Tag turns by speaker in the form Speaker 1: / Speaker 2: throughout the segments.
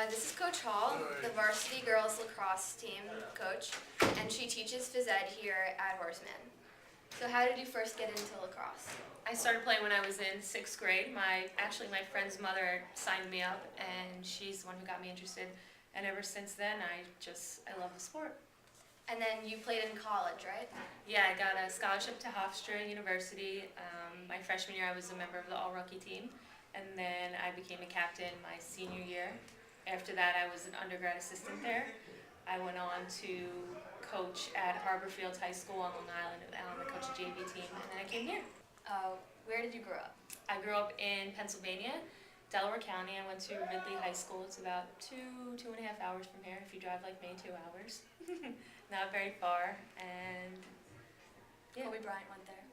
Speaker 1: This is Coach Hall, the Varsity girls lacrosse team coach, and she teaches phys ed here at Horace Mann. So how did you first get into lacrosse?
Speaker 2: I started playing when I was in 6th grade. My friend's mother signed me up, and she's the one who got me interested. And ever since then, I love the sport.
Speaker 1: And then you played in college, right?
Speaker 2: Yeah, I got a scholarship to Hofstra University. My freshman year, I was a member of the all-rookie team, and then I became a captain my senior year. After that, I was an undergrad assistant there. I went on to coach at Harborfield High School on Long Island. I coached a JV team, and then I came here.
Speaker 1: Where did you grow up?
Speaker 2: I grew up in Pennsylvania, Delaware County. I went to Ridley High School. It's about 2.5 hours from here. If you drive like me, 2 hours. Not very far. And yeah.
Speaker 1: Kobe Bryant went there.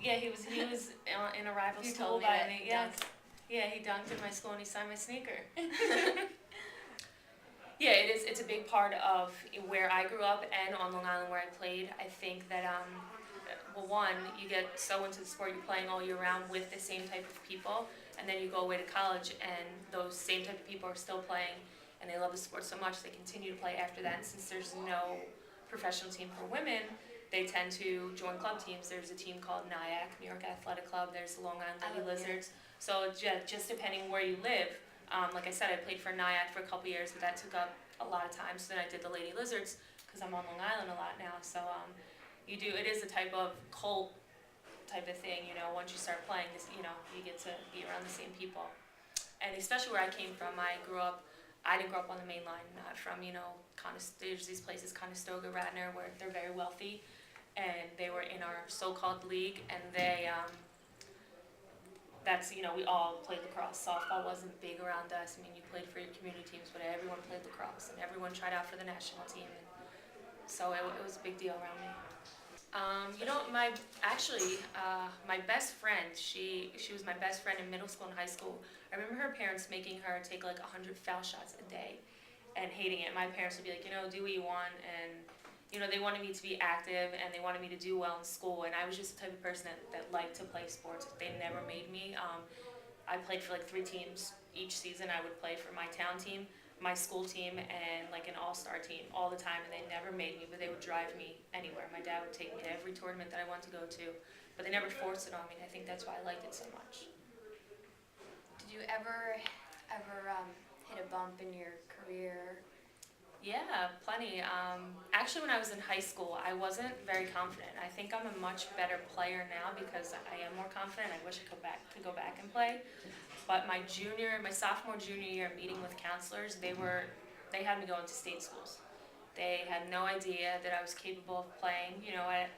Speaker 2: Yeah, he was in a rival
Speaker 1: You
Speaker 2: school
Speaker 1: told me
Speaker 2: by
Speaker 1: that
Speaker 2: me.
Speaker 1: he
Speaker 2: Yeah.
Speaker 1: dunked.
Speaker 2: Yeah, he dunked in my school and he signed my sneaker. Yeah, it's a big part of where I grew up and on Long Island where I played. I think that well, one, you get so into the sport, you're playing all year round with the same type of people, and then you go away to college and those same type of people are still playing and they love the sport so much they continue to play after that. And since there's no professional team for women, they tend to join club teams. There's a team called NIAC, New York Athletic Club. There's the Long Island Lady Lizards. So just depending where you live, like I said, I played for NIAC for a couple years, but that took up a lot of time. So then I did the Lady Lizards because I'm on Long Island a lot now. So it is a type of cult type of thing, once you start playing, you get to be around the same people. And especially where I came from, I didn't grow up on the main line, not from, there's these places, Conestoga, Radnor, where they're very wealthy, and they were in our so-called league, and we all played lacrosse. Softball wasn't big around us. I mean, you played for your community teams, but everyone played lacrosse, and everyone tried out for the national team, and so it was a big deal around me. My best friend, she was my best friend in middle school and high school. I remember her parents making her take like 100 foul shots a day and hating it. My parents would be like, do what you want, and they wanted me to be active and they wanted me to do well in school, and I was just the type of person that liked to play sports. They never made me. I played for like 3 teams each season. I would play for my town team, my school team, and like an all-star team all the time, and they never made me, but they would drive me anywhere. My dad would take me to every tournament that I wanted to go to, but they never forced it on me, and I think that's why I liked it so much.
Speaker 1: Did you ever hit a bump in your career?
Speaker 2: Yeah, plenty. Actually, when I was in high school, I wasn't very confident. I think I'm a much better player now because I am more confident. I wish I could go back and play. But my sophomore, junior year, meeting with counselors, they had me going to state schools. They had no idea that I was capable of playing,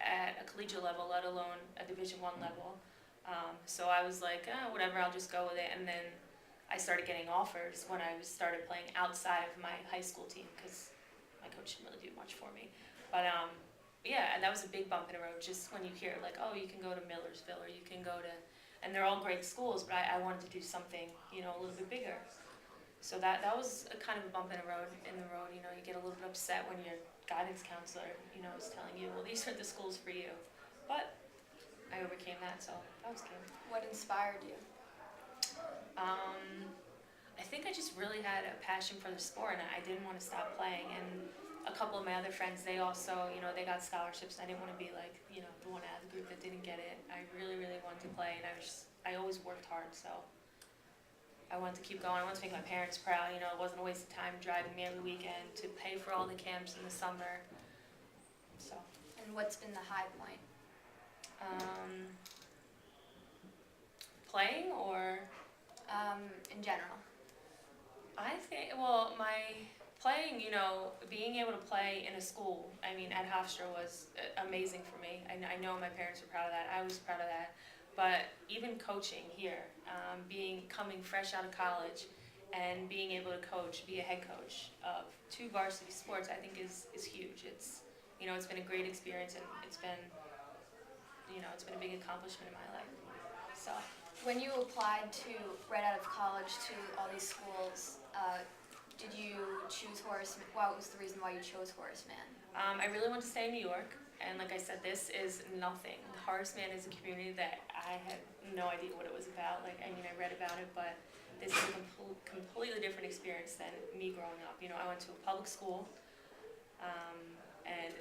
Speaker 2: at a collegiate level, let alone a Division I level. So I was like, whatever, I'll just go with it. And then I started getting offers when I started playing outside of my high school team because my coach didn't really do much for me. But yeah, and that was a big bump in the road. Just when you hear like, oh, you can go to Millersville or you can go to, and they're all great schools, but I wanted to do something, a little bit bigger. So that was a kind of a bump in the road. You get a little bit upset when your guidance counselor, is telling you, well, these are the schools for you. But I overcame that, so that was good.
Speaker 1: What inspired you?
Speaker 2: I think I just really had a passion for the sport, and I didn't want to stop playing. And a couple of my other friends, they also, they got scholarships, and I didn't want to be like, the one out of the group that didn't get it. I really, really wanted to play, and I always worked hard, so I wanted to keep going. I wanted to make my parents proud. It wasn't a waste of time driving me every weekend to pay for all the camps in the summer. So.
Speaker 1: And what's been the high point?
Speaker 2: Playing or?
Speaker 1: In general.
Speaker 2: I think, my playing, being able to play in a school, at Hofstra was amazing for me. I know my parents were proud of that. I was proud of that. But even coaching here, coming fresh out of college and being able to be a head coach of 2 varsity sports, I think is huge. It's been a great experience, and it's been a big accomplishment in my life. So.
Speaker 1: When you applied right out of college to all these schools, did you choose Horace? What was the reason why you chose Horace Mann?
Speaker 2: I really wanted to stay in New York, and like I said, this is nothing. Horace Mann is a community that I had no idea what it was about. I read about it, but this is a completely different experience than me growing up. You know, I went to a public school, and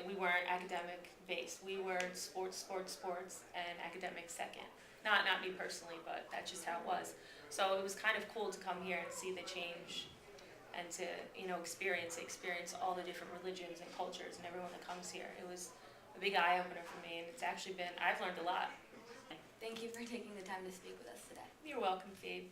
Speaker 2: we weren't academic based. We were sports, and academic second. Not me personally, but that's just how it was. So it was kind of cool to come here and see the change, and to, you know, experience all the different religions and cultures and everyone that comes here. It was a big eye opener for me, and it's actually been, I've learned a lot.
Speaker 1: Thank you for taking the time to speak with us today.
Speaker 2: You're welcome, Phoebe.